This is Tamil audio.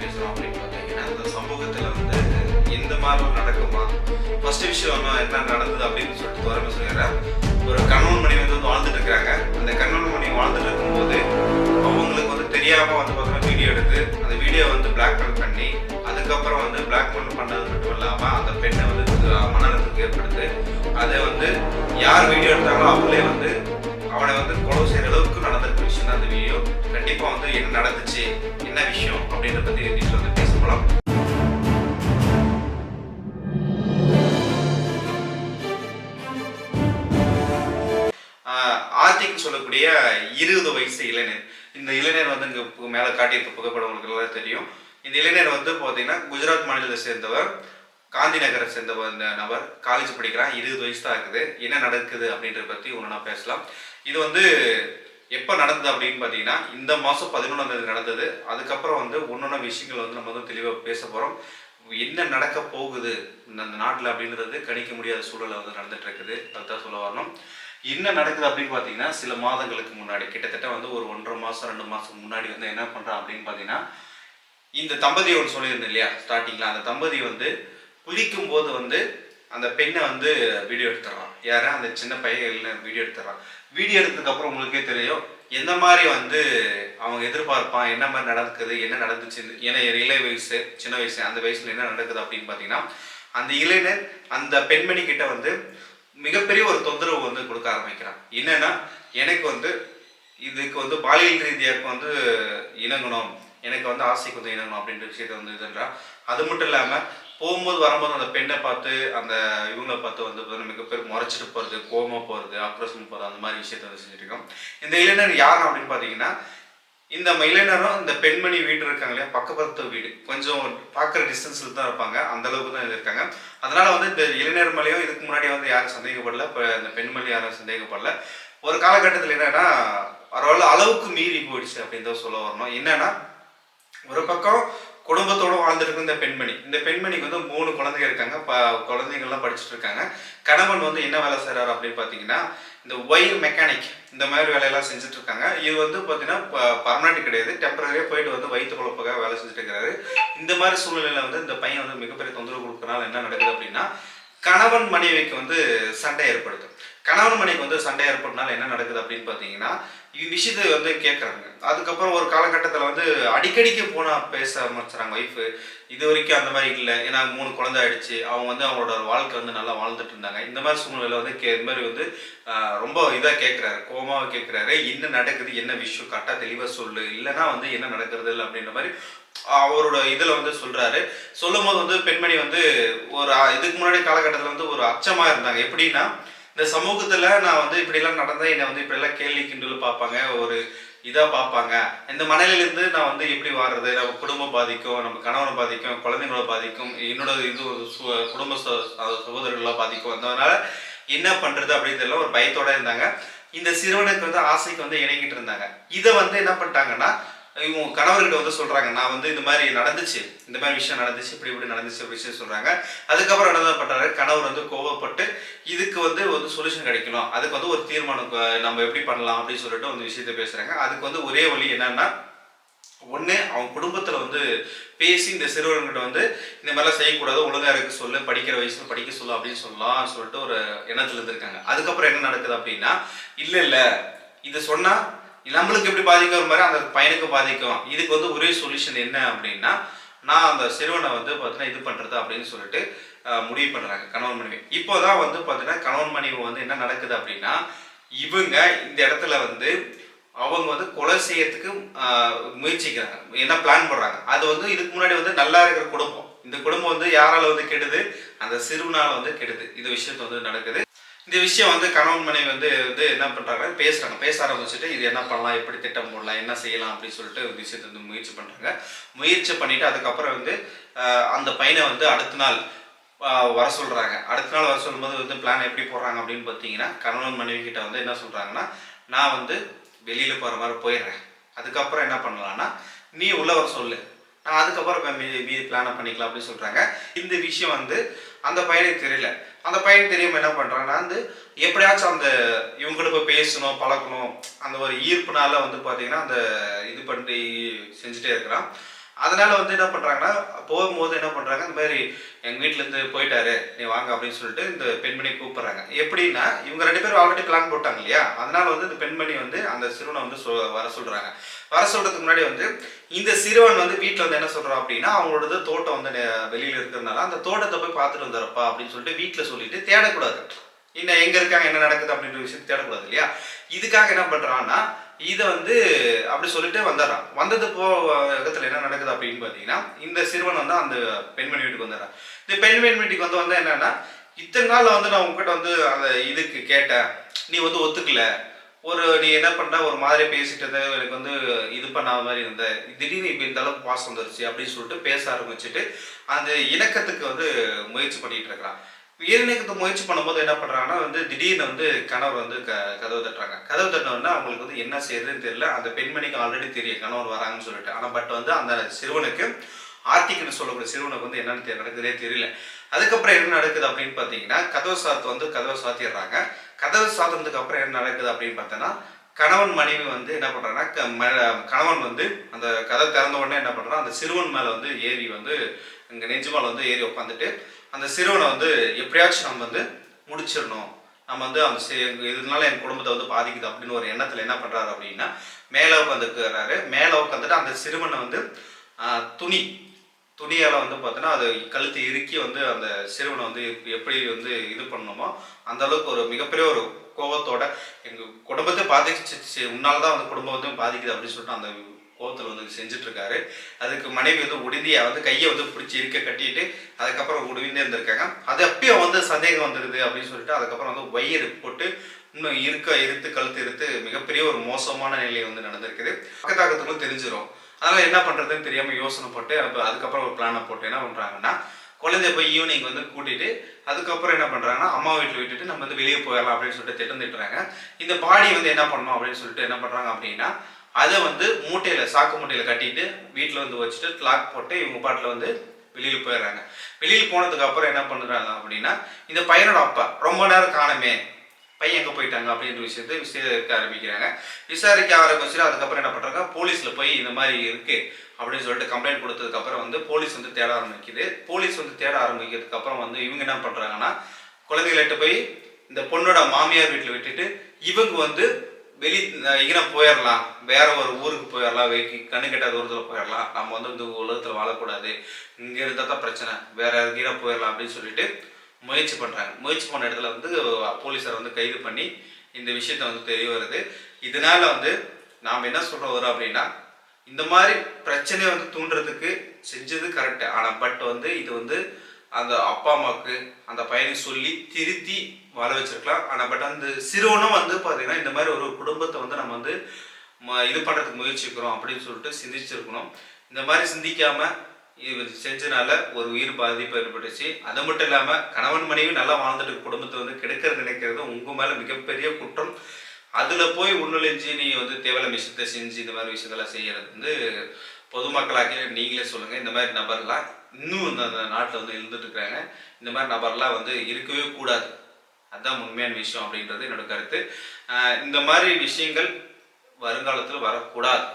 பேசுகிறோம் அப்படின்னு பார்த்தீங்கன்னா, இந்த சமூகத்தில் வந்து இந்த மாதிரிலாம் நடக்குமா? ஃபர்ஸ்ட் விஷயம் என்ன நடந்தது அப்படின்னு சொல்லிட்டு தோரமாக சொல்லிடுறேன். ஒரு கணவன் மனைவி வந்து வாழ்ந்துட்டு இருக்கிறாங்க. அந்த கணவன் மனைவி வாழ்ந்துட்டு இருக்கும்போது அவங்களுக்கு வந்து தெரியாமல் வந்து பார்த்தீங்கன்னா வீடியோ எடுத்து அந்த வீடியோ வந்து பிளாக்மெயில் பண்ணி அதுக்கப்புறம் வந்து பிளாக்மெயில் பண்ணது மட்டும் இல்லாமல் அந்த பெண்ணை வந்து மனநலத்துக்கு ஏற்படுத்து அதை வந்து யார் வீடியோ எடுத்தாங்களோ அவங்களே வந்து அவனை வந்து கொலை செய்கிற அளவுக்கு நடந்திருக்க விஷயம் தான் அந்த வீடியோ. கண்டிப்பாக வந்து என்ன நடந்துச்சு, என்ன விஷயம் அப்படின்றத பற்றி வீட்டில் வந்து பேச போகலாம். ஆர்த்திக்னு சொல்லக்கூடிய 20 வயசு இளைஞர். இந்த இளைஞர் வந்து இங்கே மேலே காட்டியிருக்க புகைப்படம் உங்களுக்கு எல்லாம் தெரியும். இந்த இளைஞர் வந்து பார்த்தீங்கன்னா குஜராத் மாநிலத்தை சேர்ந்தவர், காந்தி நகரை சேர்ந்தவர். இந்த நபர் காலேஜ் படிக்கிறான், 20 வயசு தான் இருக்குது. என்ன நடக்குது அப்படின்றத பற்றி ஒன்று நான் பேசலாம். இது வந்து எப்போ நடந்தது அப்படின்னு பார்த்தீங்கன்னா இந்த மாதம் 11ஆம் தேதி நடந்தது. அதுக்கப்புறம் வந்து ஒன்னொன்று விஷயங்கள் வந்து நம்ம வந்து தெளிவாக பேச போகிறோம். என்ன நடக்க போகுது அந்த நாட்டில் அப்படின்றது கணிக்க முடியாத சூழலை வந்து நடந்துட்டு இருக்குது. அதுதான் சொல்ல வரணும். என்ன நடக்குது அப்படின்னு பார்த்தீங்கன்னா சில மாதங்களுக்கு முன்னாடி கிட்டத்தட்ட வந்து ஒரு 1.5 மாதம் 2 மாதம் முன்னாடி வந்து என்ன பண்ணுறான் அப்படின்னு பார்த்தீங்கன்னா இந்த தம்பதி ஒன்று சொல்லியிருந்தேன் இல்லையா ஸ்டார்டிங்கில், அந்த தம்பதி வந்து குளிக்கும் போது வந்து அந்த பெண்ணை வந்து வீடியோ எடுத்துடுறான். யாரா அந்த சின்ன பையன் வீடியோ எடுத்துடுறான். வீடியோ எடுத்ததுக்கப்புறம் உங்களுக்கே தெரியும் எந்த மாதிரி வந்து அவங்க எதிர்பார்ப்பான், என்ன மாதிரி நடக்குது, என்ன நடந்துச்சு. ஏன்னா இளைய வயசு சின்ன வயசு அந்த வயசுல என்ன நடக்குது அப்படின்னு பார்த்தீங்கன்னா அந்த இளைஞர் அந்த பெண்மணி கிட்ட வந்து மிகப்பெரிய ஒரு தொந்தரவு வந்து கொடுக்க ஆரம்பிக்கிறான். என்னன்னா எனக்கு வந்து இதுக்கு வந்து பாலியல் ரீதியாக வந்து இணங்கணும், எனக்கு வந்து ஆசைக்கு வந்து இணங்கணும் அப்படின்ற விஷயத்த வந்து இதுன்றான். அது மட்டும் இல்லாமல் போகும்போது வரும்போது அந்த பெண்ணை பார்த்து அந்த இவங்களை பார்த்து வந்து மிகப்பெரிய முறைச்சிட்டு போகிறது, கோபமாக போகிறது, ஆக்ரோஷம் போகிறது, அந்த மாதிரி விஷயத்த வந்து செஞ்சுட்டு இருக்கோம். இந்த இளைஞர் யார் அப்படின்னு பார்த்தீங்கன்னா இந்த இளைஞரும் இந்த பெண்மணி வீடு இருக்காங்க இல்லையா, பக்கத்து வீடு, கொஞ்சம் பார்க்குற டிஸ்டன்ஸில் தான் இருப்பாங்க, அந்த அளவுக்கு தான் இருக்காங்க. அதனால வந்து இந்த இளைஞர் மேலேயும் இதுக்கு முன்னாடி வந்து யாரும் சந்தேகப்படல, இப்போ இந்த பெண்மணி யாரும் சந்தேகப்படல. ஒரு காலகட்டத்தில் என்னன்னா பரவாயில்ல அளவுக்கு மீறி போயிடுச்சு அப்படின்னு தான் சொல்ல வரணும். என்னன்னா ஒரு பக்கம் குடும்பத்தோடு வாழ்ந்துட்டு இந்த பெண்மணி, இந்த பெண்மணிக்கு வந்து 3 குழந்தைங்க இருக்காங்க, குழந்தைங்கள்லாம் படிச்சுட்டு இருக்காங்க. கணவன் வந்து என்ன வேலை செய்கிறாரு அப்படின்னு பார்த்தீங்கன்னா இந்த ஒயர் மெக்கானிக் இந்த மாதிரி வேலையெல்லாம் செஞ்சுட்டு இருக்காங்க. இது வந்து பார்த்தீங்கன்னா பர்மனெண்ட் கிடையாது, டெம்பரரியாக போயிட்டு வந்து வயிற்று குழப்பக்காக வேலை செஞ்சுட்டு இருக்கிறாரு. இந்த மாதிரி சூழ்நிலையில் வந்து இந்த பையன் வந்து மிகப்பெரிய தொந்தரவு கொடுக்கறனால என்ன நடக்குது அப்படின்னா கணவன் மனைவிக்கு வந்து சண்டை ஏற்படுது. கணவன் மனைவிக்கு வந்து சண்டை ஏற்படுறதுனால என்ன நடக்குது அப்படின்னு பார்த்தீங்கன்னா விஷயத்தை வந்து கேட்குறாங்க. அதுக்கப்புறம் ஒரு காலகட்டத்தில் வந்து அடிக்கடிக்கு போனால் பேச ஆரம்பிச்சுறாங்க ஒய்ஃபு. இது வரைக்கும் அந்த மாதிரி இல்லை, ஏன்னா 3 குழந்தை ஆயிடுச்சு, அவங்க வந்து அவங்களோட வாழ்க்கை வந்து நல்லா வாழ்ந்துட்டு இருந்தாங்க. இந்த மாதிரி சூழ்நிலையில் வந்து இந்த மாதிரி வந்து ரொம்ப இதாக கேட்குறாரு, கோபமாக கேட்குறாரு. என்ன நடக்குது, என்ன விஷயம் கரெக்டாக தெளிவாக சொல்லு, இல்லைன்னா வந்து என்ன நடக்கிறது இல்லை அப்படின்ற மாதிரி அவரோட இதில் வந்து சொல்கிறாரு. சொல்லும் போது வந்து பெண்மணி வந்து ஒரு இதுக்கு முன்னாடி காலகட்டத்தில் வந்து ஒரு அச்சமாக இருந்தாங்க. எப்படின்னா இந்த சமூகத்தில் நான் வந்து இப்படிலாம் நடந்தால் என்னை வந்து இப்படிலாம் கேள்வி கிண்டல் பார்ப்பாங்க, ஒரு இதாக பார்ப்பாங்க. இந்த மனநிலையிலேருந்து நான் வந்து எப்படி வாடுறது, நம்ம குடும்பம் பாதிக்கும், நம்ம கணவனை பாதிக்கும், குழந்தைங்கள பாதிக்கும், என்னோட இது குடும்ப சகோதரர்களாக பாதிக்கும். அதனால என்ன பண்ணுறது அப்படின்றதுல ஒரு பயத்தோடு இருந்தாங்க. இந்த சிறுவனுக்கு வந்து ஆசைக்கு வந்து இணங்கிட்டு இருந்தாங்க. இதை வந்து என்ன பண்ணிட்டாங்கன்னா இவங்க கணவர்கிட்ட வந்து சொல்கிறாங்க, நான் வந்து இந்த மாதிரி நடந்துச்சு, இந்த மாதிரி விஷயம் நடந்துச்சு, இப்படி இப்படி நடந்துச்சு ஒரு விஷயம் சொல்கிறாங்க. அதுக்கப்புறம் என்ன பண்ணுறாரு, கணவர் வந்து கோவப்பட்டு இதுக்கு வந்து ஒரு சொல்யூஷன் கிடைக்கணும், அதுக்கு வந்து ஒரு தீர்மானம் நம்ம எப்படி பண்ணலாம் அப்படின்னு சொல்லிட்டு வந்து விஷயத்தை பேசுகிறாங்க. அதுக்கு வந்து ஒரே வழி என்னன்னா ஒன்று அவங்க குடும்பத்தில் வந்து பேசி இந்த சிறுவர்கிட்ட வந்து இந்த மாதிரிலாம் செய்யக்கூடாது, ஒழுங்காக இருக்க சொல்லு, படிக்கிற வயசுல படிக்க சொல்லு அப்படின்னு சொல்லலாம் சொல்லிட்டு ஒரு எண்ணத்தில் இருந்திருக்காங்க. அதுக்கப்புறம் என்ன நடக்குது அப்படின்னா இல்லை இது சொன்னால் நம்மளுக்கு எப்படி பாதிக்கிற மாதிரி அந்த பையனுக்கு பாதிக்கும், இதுக்கு வந்து ஒரே சொல்யூஷன் என்ன அப்படின்னா நான் அந்த சிறுவனை வந்து பார்த்தீங்கன்னா இது பண்ணுறது அப்படின்னு சொல்லிட்டு முடிவு பண்ணுறாங்க கணவன் மனைவி. இப்போதான் வந்து பார்த்தீங்கன்னா கணவன் மனைவி வந்து என்ன நடக்குது அப்படின்னா இவங்க இந்த இடத்துல வந்து அவங்க வந்து கொலை செய்யறதுக்கு முயற்சிக்கிறாங்க, என்ன பிளான் பண்ணுறாங்க. அது வந்து இதுக்கு முன்னாடி வந்து நல்லா இருக்கிற குடும்பம், இந்த குடும்பம் வந்து யாரால வந்து கெடுது, அந்த சிறுவனால் வந்து கெடுது. இந்த விஷயத்த வந்து நடக்குது. இந்த விஷயம் வந்து கணவன் மனைவி வந்து என்ன பண்ணுறாங்க, பேச ஆரம்பிச்சுட்டு இது என்ன பண்ணலாம், எப்படி திட்டம் போடலாம், என்ன செய்யலாம் அப்படின்னு சொல்லிட்டு ஒரு விஷயத்தை வந்து முயற்சி பண்ணுறாங்க. முயற்சி பண்ணிவிட்டு அதுக்கப்புறம் வந்து அந்த பையனை வந்து அடுத்த நாள் வர சொல்கிறாங்க. அடுத்த நாள் வர சொல்லும்போது வந்து பிளான் எப்படி போடுறாங்க அப்படின்னு பார்த்தீங்கன்னா கணவன் மனைவி கிட்ட வந்து என்ன சொல்கிறாங்கன்னா நான் வந்து வெளியில் போகிற மாதிரி போயிடுறேன், அதுக்கப்புறம் என்ன பண்ணலான்னா நீ உள்ள வர சொல்லு, நான் அதுக்கப்புறம் மீதி பிளானை பண்ணிக்கலாம் அப்படின்னு சொல்கிறாங்க. இந்த விஷயம் வந்து அந்த பையனுக்கு தெரியல. அந்த பையன் தெரியாம என்ன பண்ணுறாங்கன்னா வந்து எப்படியாச்சும் அந்த இவங்ககிட்ட போய் பேசணும், பழக்கணும், அந்த ஒரு ஈர்ப்புனால வந்து பார்த்தீங்கன்னா அந்த இது பண்ணி செஞ்சுட்டே இருக்கிறான். அதனால வந்து என்ன பண்றாங்கன்னா, போகும்போது என்ன பண்றாங்க, இந்த மாதிரி எங்க வீட்ல இருந்து போயிட்டாரு, நீ வாங்க அப்படின்னு சொல்லிட்டு இந்த பெண்மணியை கூப்பிடுறாங்க. எப்படின்னா, இவங்க 2 பேரும் ஆல்ரெடி பிளான் போட்டாங்க இல்லையா? அதனால வந்து இந்த பெண்மணி வந்து அந்த சிறுவனை வந்து வர சொல்றாங்க. வர சொல்றதுக்கு முன்னாடி வந்து இந்த சிறுவன் வந்து வீட்ல வந்து என்ன சொல்றான் அப்படின்னா, அவங்களோடது தோட்டம் வந்து வெளியில இருக்கிறதுனால, அந்த தோட்டத்தை போய் பார்த்துட்டு வந்துடுறப்பா அப்படின்னு சொல்லிட்டு வீட்ல சொல்லிட்டு தேடக்கூடாது. இன்னும் எங்க இருக்காங்க, என்ன நடக்குது அப்படின்ற விஷயம் தேடக்கூடாது இல்லையா? இதுக்காக என்ன பண்றான்னா, இத வந்து அப்படி சொல்லிட்டு வந்துடுறான். வந்தது இடத்துல என்ன நடக்குது அப்படின்னு பார்த்தீங்கன்னா, இந்த சிறுவன் வந்து அந்த பெண்மணி வீட்டுக்கு வந்துடுறான். இந்த பெண்மணி வீட்டுக்கு வந்து என்னன்னா, இத்தனை நாள்ல வந்து நான் உங்ககிட்ட வந்து அந்த இதுக்கு கேட்டேன். நீ வந்து ஒத்துக்கல. நீ என்ன பண்ண, ஒரு மாதிரி பேசிட்டு இருந்த, எனக்கு வந்து இது பண்ணாத மாதிரி இருந்த. திடீர்னு இப்ப இந்த அளவுக்கு பாசம் வந்துருச்சு அப்படின்னு சொல்லிட்டு பேச ஆரம்பிச்சுட்டு, அந்த இணக்கத்துக்கு வந்து முயற்சி பண்ணிட்டு இருக்கிறான். இணக்கத்துக்கு முயற்சி பண்ணும்போது என்ன பண்றாங்கன்னா வந்து திடீர்னு வந்து கணவர் வந்து கதவு தட்டுறாங்க. கதவு தட்டினோடனே அவங்களுக்கு வந்து என்ன செய்யறதுன்னு தெரியல. அந்த பெண்மணிக்கு ஆல்ரெடி தெரியும் கணவர் வராங்கன்னு சொல்லிட்டு. ஆனா பட் வந்து அந்த சிறுவனுக்கு ஆர்த்திக்னு சொல்லக்கூடிய சிறுவனுக்கு வந்து என்னன்னு நடக்குதே தெரியல. அதுக்கப்புறம் என்ன நடக்குது அப்படின்னு பார்த்தீங்கன்னா, கதவை சாத்திடுறாங்க. கதவை சாத்தினதுக்கு அப்புறம் என்ன நடக்குது அப்படின்னு பார்த்தோன்னா, கணவன் மனைவி வந்து என்ன பண்றாங்கன்னா, கணவன் வந்து அந்த கதவை திறந்த உடனே என்ன பண்றான், அந்த சிறுவன் மேல வந்து ஏறி வந்து இங்க நெஞ்சு மேல வந்து ஏறி உட்காந்துட்டு, அந்த சிறுவனை வந்து எப்படியாச்சும் நம்ம வந்து முடிச்சிடணும். நம்ம வந்து அந்த இதனால என் குடும்பத்தை வந்து பாதிக்குது அப்படின்னு ஒரு எண்ணத்துல என்ன பண்றாரு அப்படின்னா, மேல உட்காந்துருக்கிறாரு. மேல உட்காந்துட்டு அந்த சிறுவனை வந்து துணி துணியால வந்து பார்த்தோன்னா, அது கழுத்து இறுக்கி வந்து அந்த சிறுவனை வந்து எப்படி வந்து இது பண்ணணுமோ, அந்த அளவுக்கு ஒரு மிகப்பெரிய ஒரு கோவத்தோட, எங்க குடும்பத்தை பாதிச்சிச்சு, உன்னால தான் வந்து குடும்பம் வந்து பாதிக்குது அப்படின்னு சொல்லிட்டு அந்த கோவத்துல வந்து செஞ்சுட்டு இருக்காரு. அதுக்கு மனைவி வந்து உடனடியா வந்து கையை வந்து பிடிச்சி இருக்க கட்டிட்டு, அதுக்கப்புறம் உடவிந்தே இருந்திருக்காங்க. அது அப்பயும் வந்து சந்தேகம் வந்துருது அப்படின்னு சொல்லிட்டு, அதுக்கப்புறம் வந்து வயிறு போட்டு இன்னும் இறுத்து கழுத்து இறுத்து மிகப்பெரிய ஒரு மோசமான நிலை வந்து நடந்திருக்குது. பக்கத்தாக்கத்துக்கும் தெரிஞ்சிடும். அதனால என்ன பண்றதுன்னு தெரியாம யோசனை போட்டு அதுக்கப்புறம் ஒரு பிளானை போட்டு என்ன பண்றாங்கன்னா, குழந்தைய போய் ஈவினிங் வந்து கூட்டிட்டு அதுக்கப்புறம் என்ன பண்றாங்கன்னா, அம்மா வீட்டில் விட்டுட்டு நம்ம வந்து வெளியே போயிடலாம் அப்படின்னு சொல்லிட்டு திட்டமிட்டுறாங்க. இந்த பாடி வந்து என்ன பண்ணணும் அப்படின்னு சொல்லிட்டு என்ன பண்றாங்க அப்படின்னா, அதை வந்து சாக்கு மூட்டையில கட்டிட்டு வீட்டில் வந்து வச்சுட்டு லாக் போட்டு இவங்க பாட்டில் வந்து வெளியில் போயிடுறாங்க. வெளியில் போனதுக்கு அப்புறம் என்ன பண்றாங்க அப்படின்னா, இந்த பையனோட அப்பா ரொம்ப நேரம் காணுமே, பையன் எங்கே போயிட்டாங்க அப்படின்ற விஷயத்தை விசாரிக்க ஆரம்பிக்கிறாங்க. விசாரிக்க ஆரம்பிச்சுட்டு அதுக்கப்புறம் என்ன பண்ணுறாங்க, போலீஸில் போய் இந்த மாதிரி இருக்கு அப்படின்னு சொல்லிட்டு கம்ப்ளைண்ட் கொடுத்ததுக்கப்புறம் வந்து போலீஸ் வந்து தேட ஆரம்பிக்குது. போலீஸ் வந்து தேட ஆரம்பிக்கிறதுக்கு அப்புறம் வந்து இவங்க என்ன பண்ணுறாங்கன்னா, குழந்தைகள்கிட்ட போய் இந்த பொண்ணோட மாமியார் வீட்டில் விட்டுட்டு இவங்க வந்து இங்கே போயிடலாம், வேற ஒரு ஊருக்கு போயிடலாம், கண்ணு கெட்டாத தூரத்தில் போயிடலாம், நம்ம வந்து இந்த உலகத்தில் வாழக்கூடாது, இங்கே இருந்தால் தான் பிரச்சனை, வேற கீழே போயிடலாம் அப்படின்னு சொல்லிட்டு முயற்சி பண்ணுறாங்க. முயற்சி பண்ண இடத்துல வந்து போலீஸார் வந்து கைது பண்ணி இந்த விஷயத்த வந்து தெரிய வருது. இதனால வந்து நாம் என்ன சொல்ற வரோம் அப்படின்னா, இந்த மாதிரி பிரச்சனையை வந்து தூண்டுறதுக்கு செஞ்சது கரெக்டு. ஆனால் பட் வந்து இது வந்து அந்த அப்பா அம்மாவுக்கு அந்த பையனை சொல்லி திருத்தி வாழ வச்சிருக்கலாம். ஆனால் பட் அந்த சிறுவனும் வந்து பார்த்தீங்கன்னா இந்த மாதிரி ஒரு குடும்பத்தை வந்து நம்ம வந்து இது பண்ணுறதுக்கு முயற்சிக்கிறோம் அப்படின்னு சொல்லிட்டு சிந்திச்சிருக்கணும். இந்த மாதிரி சிந்திக்காம இது செஞ்சனால ஒரு உயிர் பாதிப்பு ஏற்பட்டுச்சு. அது மட்டும் இல்லாமல் கணவன் மனைவி நல்லா வாழ்ந்துட்டு குடும்பத்தை வந்து கெடுக்கிறது நினைக்கிறது உங்கள் மேலே மிகப்பெரிய குற்றம். அதில் போய் உள்நுழைஞ்சு நீ வந்து தேவையான விஷயத்தை செஞ்சு இந்த மாதிரி விஷயத்தெல்லாம் செய்கிறது வந்து பொதுமக்களாக நீங்களே சொல்லுங்கள். இந்த மாதிரி நபர்லாம் இன்னும் இந்த நாட்டில் வந்து இருந்துட்டு இருக்கிறாங்க. இந்த மாதிரி நபர்லாம் வந்து இருக்கவே கூடாது. அதுதான் உண்மையான விஷயம் அப்படின்றது என்னோட கருத்து. இந்த மாதிரி விஷயங்கள் வருங்காலத்தில் வரக்கூடாது.